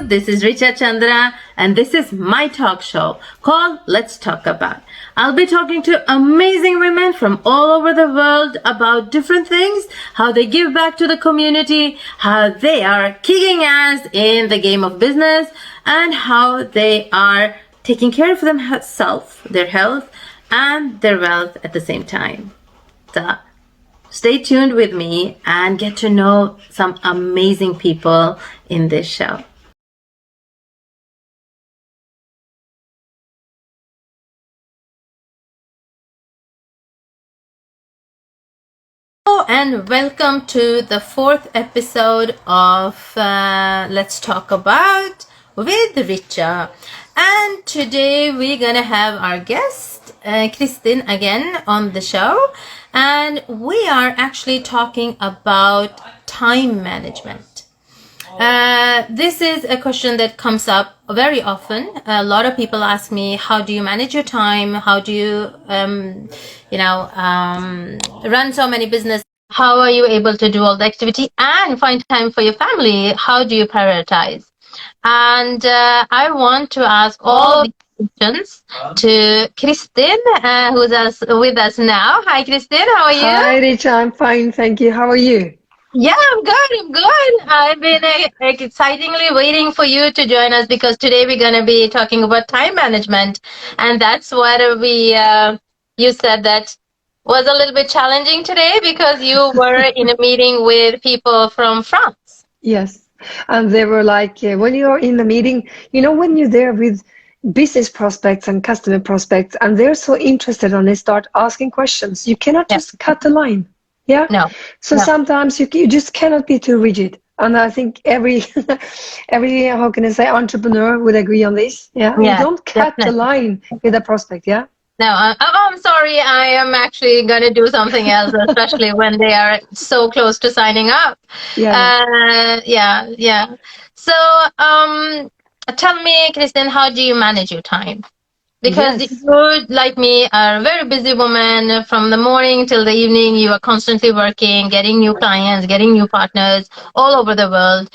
This is Richa Chandra, and this is my talk show called Let's Talk About. I'll be talking to amazing women from all over the world about different things, how they give back to the community, how they are kicking ass in the game of business, and how they are taking care of themselves, their health, and their wealth at the same time. So, stay tuned with me and get to know some amazing people in this show. Hello and welcome to the fourth episode of Let's Talk About with Richa. And today we're gonna have our guest Kristin again on the show, and we are actually talking about time management. This is a question that comes up very often. A lot of people ask me, how do you manage your time? How do you, run so many businesses? How are you able to do all the activity and find time for your family? How do you prioritize? And I want to ask all the questions to Kristin, who's with us now. Hi, Kristin. How are you? Hi, Richa. I'm fine, thank you. How are you? Yeah, I'm good. I've been excitingly waiting for you to join us because today we're going to be talking about time management. And that's what you said that was a little bit challenging today because you were in a meeting with people from France. Yes. And they were like, when you're in the meeting, when you're there with business prospects and customer prospects, and they're so interested and they start asking questions, you cannot just cut the line. Yeah. No. So sometimes you just cannot be too rigid. And I think every how can I say, entrepreneur would agree on this. Yeah. You don't cut the line with a prospect. Yeah. No, I'm sorry. I am actually going to do something else, especially when they are so close to signing up. Yeah. So, tell me, Kristin, how do you manage your time? Because you, like me, are a very busy woman. From the morning till the evening, you are constantly working, getting new clients, getting new partners all over the world.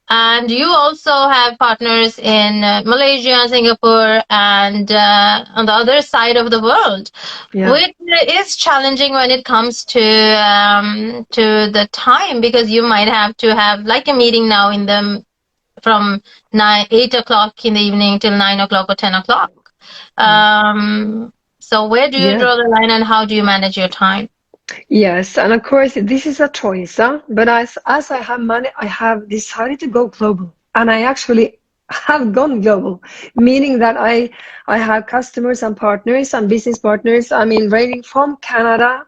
And you also have partners in Malaysia, Singapore, and on the other side of the world, which is challenging when it comes to the time, because you might have to have like a meeting now from 8 o'clock in the evening till 9 o'clock or 10 o'clock. So where do you draw the line, and how do you manage your time? Yes, and of course this is a choice, but as I have money, I have decided to go global, and I actually have gone global, meaning that I have customers and partners and business partners, I mean, ranging from Canada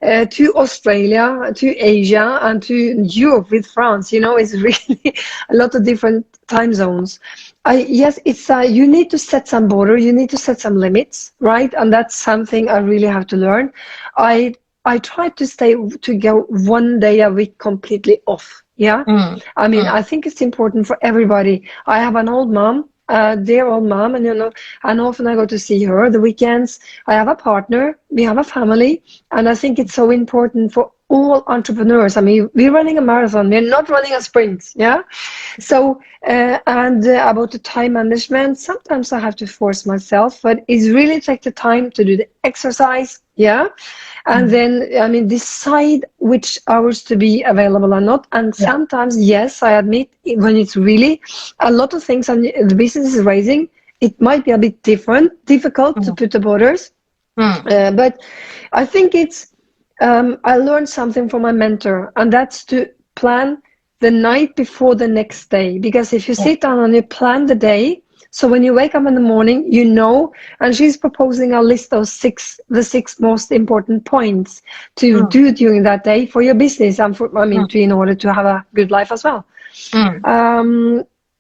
to Australia to Asia and to Europe with France. It's really a lot of different time zones. Yes, it's you need to set some border, you need to set some limits, right? And that's something I really have to learn. I try to go one day a week completely off. Yeah. I mean, I think it's important for everybody. I have an old mom, dear old mom, and often I go to see her the weekends. I have a partner, we have a family, and I think it's so important for all entrepreneurs. I mean, we're running a marathon, we're not running a sprint. Yeah. So, about the time management, sometimes I have to force myself, but it's really take the time to do the exercise. Yeah. And then, I mean, decide which hours to be available or not. And sometimes, yes, I admit, when it's really a lot of things and the business is raising, it might be a bit difficult to put the borders. But I think it's, I learned something from my mentor, and that's to plan the night before the next day. Because if you sit down and you plan the day, so when you wake up in the morning, and she's proposing a list of the six most important points to do during that day for your business and in order to have a good life as well.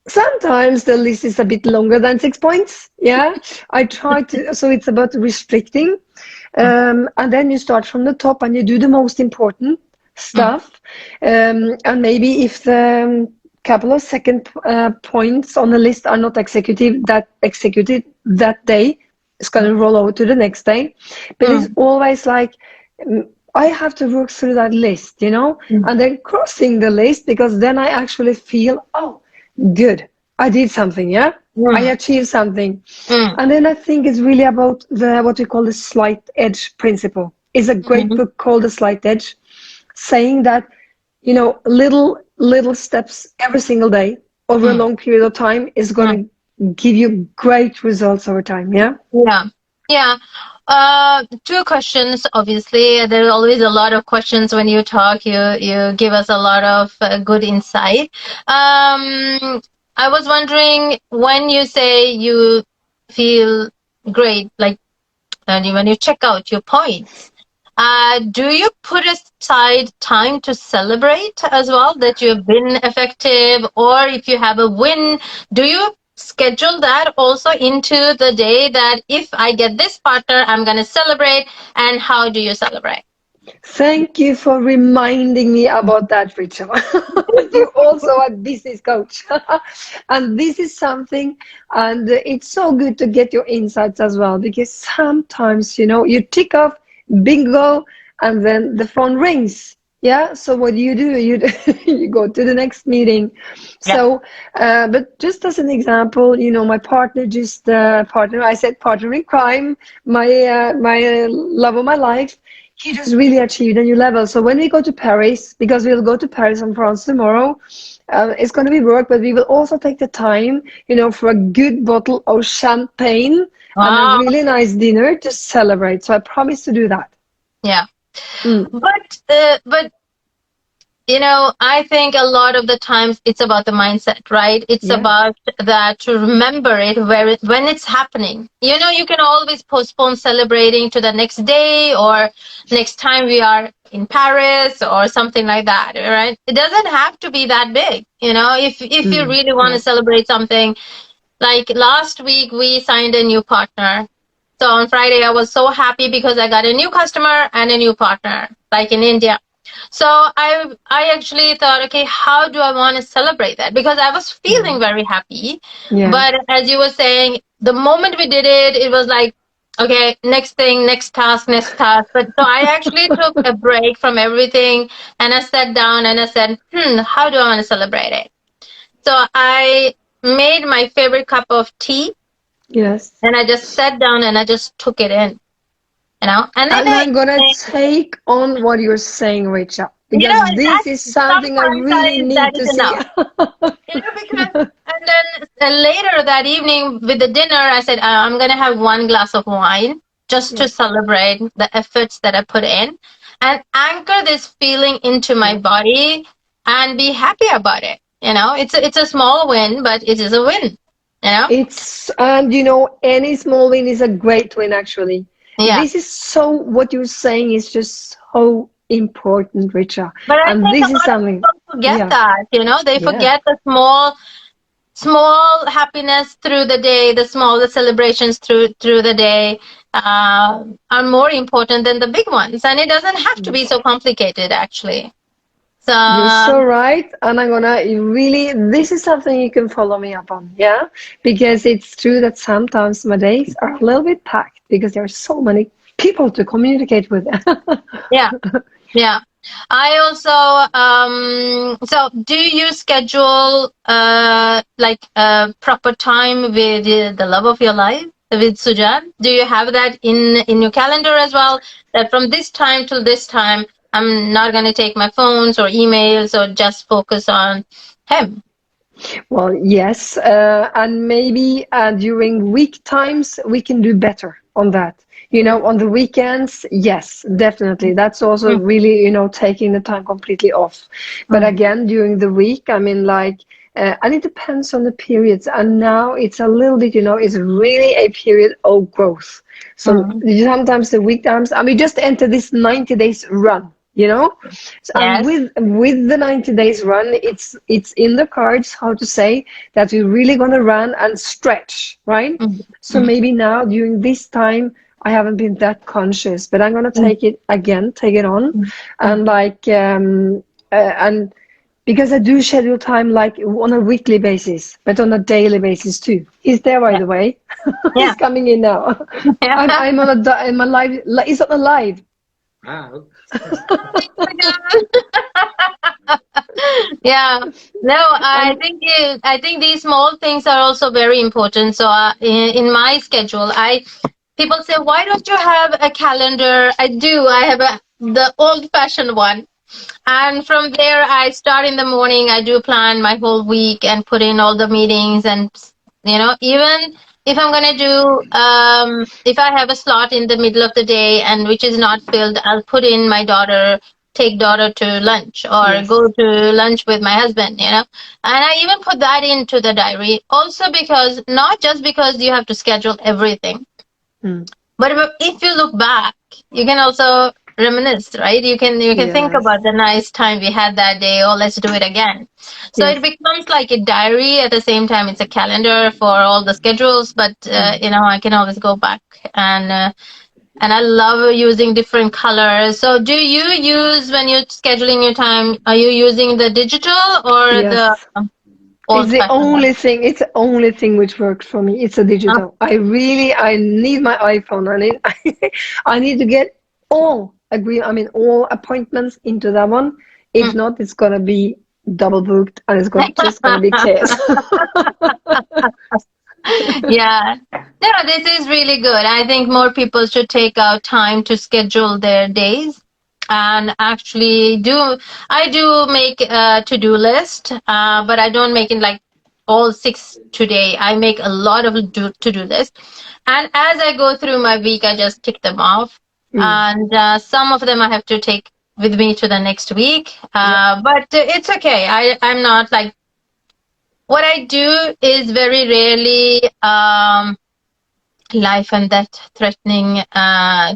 Sometimes the list is a bit longer than 6 points. Yeah, I try to, so it's about restricting. And then you start from the top and you do the most important stuff. And maybe if the couple of second points on the list are not executed that day, it's going to roll over to the next day. But it's always like I have to work through that list, and then crossing the list, because then I actually feel, oh, good, I did something, yeah. I Mm, achieved something. mm, And then I think it's really about the what we call the slight edge principle. It's a great mm, book called The Slight Edge, saying that, little steps every single day over a mm. long period of time is going Mm. to give you great results over time. Yeah. Yeah. Yeah. Two questions. Obviously, there's always a lot of questions when you talk. You give us a lot of good insight. I was wondering when you say you feel great, like when you check out your points, do you put aside time to celebrate as well that you've been effective, or if you have a win, do you schedule that also into the day that if I get this partner, I'm going to celebrate, and how do you celebrate? Thank you for reminding me about that, Richa. You also a business coach. And this is something, and it's so good to get your insights as well, because sometimes, you tick off bingo and then the phone rings. Yeah. So what do? You you go to the next meeting. Yeah. So, but just as an example, my partner just partner. I said partner in crime. My love of my life, he just really achieved a new level. So when we go to Paris, because we'll go to Paris and France tomorrow, it's going to be work, but we will also take the time, for a good bottle of champagne and a Wow. really nice dinner to celebrate. So I promise to do that. Yeah. Mm, But I think a lot of the times it's about the mindset, right? It's yeah. about that to remember it when it's happening. You can always postpone celebrating to the next day or next time we are in Paris or something like that, right? It doesn't have to be that big. If you really want to Yeah. celebrate something, like last week we signed a new partner. So on Friday I was so happy because I got a new customer and a new partner, like in India. So I actually thought, okay, how do I want to celebrate that? Because I was feeling Mm, very happy. yeah. But as you were saying, the moment we did it, it was like, okay, next thing, next task, next task. But so I actually took a break from everything and I sat down and I said, how do I want to celebrate it? So I made my favorite cup of tea Yes. and I just sat down and I just took it in. And then And I'm gonna take on what you're saying, Rachel, because this is something I sometimes really that need is to see. enough. Because, and then later that evening with the dinner, I said, I'm going to have one glass of wine just to Yeah, celebrate the efforts that I put in and anchor this feeling into my yeah. body and be happy about it. It's a small win, but it is a win, you know? And any small win is a great win, actually. Yeah. This is so, what you're saying is just so important, Richa. But I And think this a is lot of something, people forget yeah, that. They yeah. forget the small happiness through the day, the small celebrations through the day are more important than the big ones, and it doesn't have to be so complicated, actually. So You're so right. And I'm gonna really, this is something you can follow me up on, yeah? Because it's true that sometimes my days are a little bit packed because there are so many people to communicate with. yeah, yeah. I also so do you schedule like a proper time with the love of your life with Sujan? Do you have that in your calendar as well? That from this time till this time, I'm not going to take my phones or emails or just focus on him. Well, yes, and maybe during week times we can do better on that. Mm, On the weekends, yes, definitely. That's also mm, really, taking the time completely off. But mm, again, during the week, I mean, like, and it depends on the periods. And now it's a little bit, it's really a period of growth. So mm. sometimes the week times, and we just entered this 90 days run. And Yes. with the 90 days run, it's in the cards, how to say, that we're really going to run and stretch, right? Mm, So mm, maybe now during this time I haven't been that conscious, but I'm going to mm, take it on, mm, mm. and like and because I do schedule time like on a weekly basis, but on a daily basis too. He's there, by Yeah. the way. Yeah. He's coming in now. I'm on I'm a live. It's on a live. Hi, Sujan. Yeah. No, I And think I think these small things are also very important. So in my schedule, I people say, why don't you have a calendar? I do. I have the old-fashioned one. And from there, I start in the morning. I do plan my whole week and put in all the meetings. And, even if I'm going to do, if I have a slot in the middle of the day and which is not filled, I'll put in take daughter to lunch or yes. go to lunch with my husband. And I even put that into the diary also because not just because you have to schedule everything, Mm. but if you look back, you can also reminisce, right? You can think Yes. about the nice time we had that day. Oh, let's do it again. So it Yes. becomes like a diary. At the same time, it's a calendar for all the schedules. But Mm. I can always go back and I love using different colors. So do you use when you're scheduling your time? Are you using the digital or the Yes. It's the old-fashioned one? only thing. It's the only thing which works for me. It's a Oh, digital. I need my iPhone. I need I need to get all appointments into that one. If mm. not, it's gonna be double booked and just gonna be chaos. Yeah. No, this is really good. I think more people should take out time to schedule their days and actually I do make a to-do list, but I don't make it like all six today. I make a lot of to-do list. And as I go through my week, I just tick them off. Mm. And some of them I have to take with me to the next week. Yep. But it's okay. I'm not like what I do is very rarely life and death threatening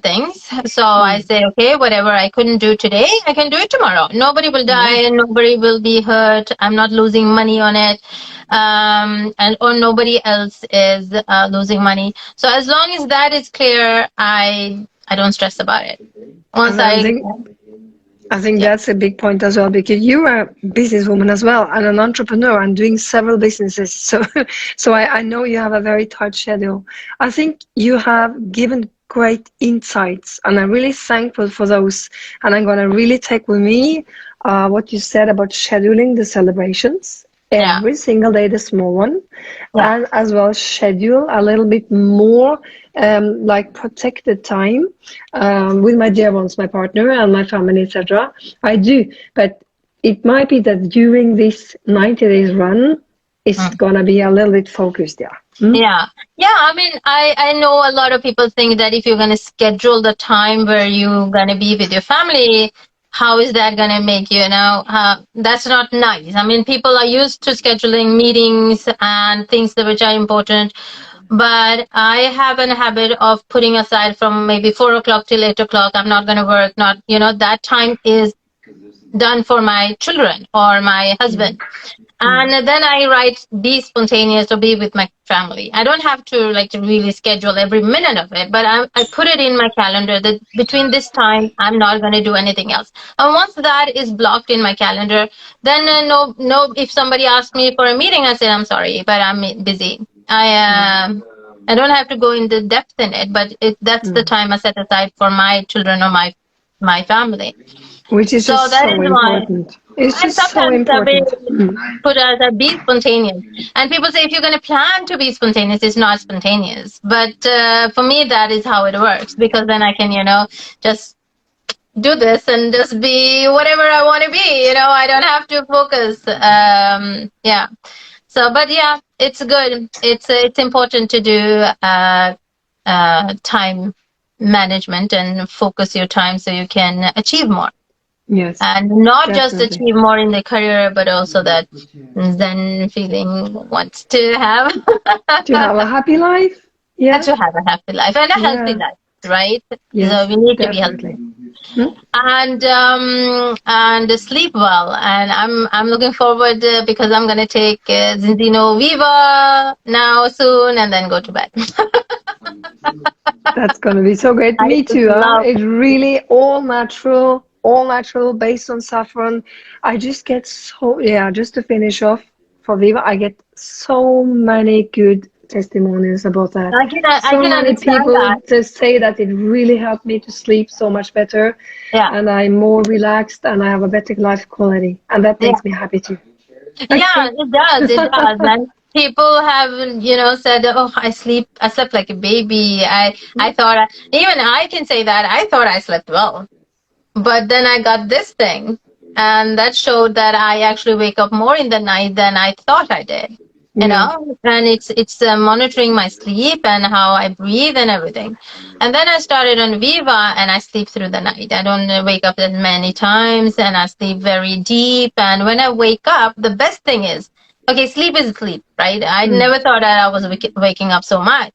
things. So I Mm. say, okay, whatever I couldn't do today, I can do it tomorrow. Nobody will Yeah. die, nobody will be hurt. I'm not losing money on it, and or nobody else is losing money. So as long as that is clear, I don't stress about it. Once And I I think I think yeah that's a big point as well because you are a businesswoman as well and an entrepreneur and doing several businesses. So, I know you have a very tight schedule. I think you have given great insights, and I'm really thankful for those. And I'm gonna really take with me what you said about scheduling the celebrations yeah every single day, the small one, yeah and as well schedule a little bit more like protected time with my dear ones, my partner and my family, etc. I do, but it might be that during this 90 days run, it's mm, gonna be a little bit focused, yeah. Hmm? yeah I mean, I know a lot of people think that if you're going to schedule the time where you're going to be with your family, how is that going to make that's not nice. I mean, people are used to scheduling meetings and things which are important, but I have a habit of putting aside from maybe 4 o'clock till 8 o'clock. I'm not going to work. Not that time is done for my children or my Mm. husband. Mm. And then I write be spontaneous or be with my family. I don't have to like to really schedule every minute of it, but I put it in my calendar that between this time I'm not going to do anything else. And once that is blocked in my calendar, then no. If somebody asks me for a meeting, I say I'm sorry, but I'm busy. I don't have to go into depth in it, but that's the Mm. time I set aside for my children or my family. Which is So just that so is why. important. It's And just so sometimes we important. Mm. put as a be spontaneous. And people say if you're going to plan to be spontaneous, it's not spontaneous. But for me, that is how it works because then I can, just do this and just be whatever I want to be. I don't have to focus. Yeah. So, but yeah, it's good. It's important to do time management and focus your time so you can achieve more Yes, and not just definitely. achieve more in the career, but also that Zen feeling wants to have To have a happy life? Yeah, to have a happy life and a healthy yeah, life, right? So yes, we need to be definitely. healthy Hmm? and sleep well. And I'm looking forward because I'm gonna take Zinzino Viva now soon and then go to bed. That's gonna be so great. I Me just too, huh? love. It's really all natural, based on saffron. I just to finish off for Viva, I get so many good testimonials about that. I So can many understand people that. just say that it really helped me to sleep so much better, Yeah. and I'm more relaxed and I have a better life quality, and that Yeah. makes me happy too. Yeah, Okay. it does. It does. And people have, said, "Oh, I slept like a baby." I thought, even I can say that I thought I slept well, but then I got this thing, and that showed that I actually wake up more in the night than I thought I did. Yeah. And it's monitoring my sleep and how I breathe and everything. And then I started on Viva, and I sleep through the night. I don't wake up as many times, and I sleep very deep. And when I wake up, the best thing is, okay, sleep is sleep, right? I Mm. never thought that I was waking up so much.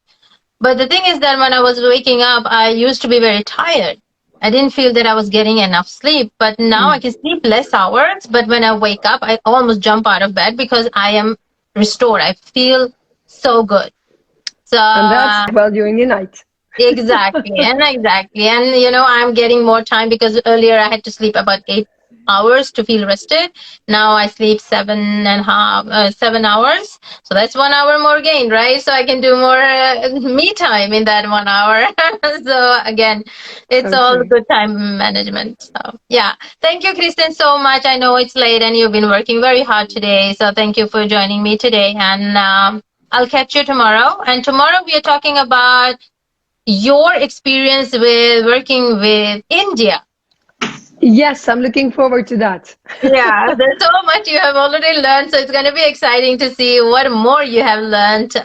But the thing is that when I was waking up, I used to be very tired. I didn't feel that I was getting enough sleep, but now I Mm. can sleep less hours. But when I wake up, I almost jump out of bed because I am restored. I feel so good. So, And that's well during the night. exactly. And I'm getting more time because earlier I had to sleep about 8 hours to feel rested. Now I sleep 7.5, 7 hours. So that's 1 hour more gain, right? So I can do more me time in that 1 hour. So again, it's So all true. good time management. So yeah. Thank you, Kristen, so much. I know it's late and you've been working very hard today. So thank you for joining me today. And I'll catch you tomorrow. And tomorrow we are talking about your experience with working with India. Yes, I'm looking forward to that. Yeah, there's so much you have already learned, so it's going to be exciting to see what more you have learned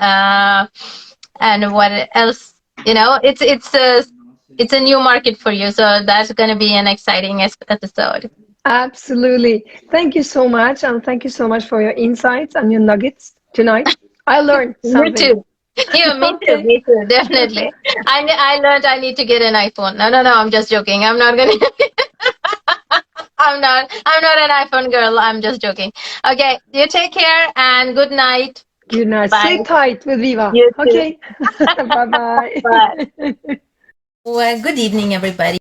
and what else. It's a new market for you, so that's going to be an exciting episode. Absolutely. Thank you so much. And thank you so much for your insights and your nuggets tonight. I learned You something. too. Yeah, me too. Okay. Me too. Definitely. I learned I need to get an iPhone. No, no, no. I'm just joking. I'm not gonna. I'm not. I'm not an iPhone girl. I'm just joking. Okay. You take care and good night. Good night. Bye. Sleep tight with Viva. You too. Okay. Bye bye. Bye. Well, good evening, everybody.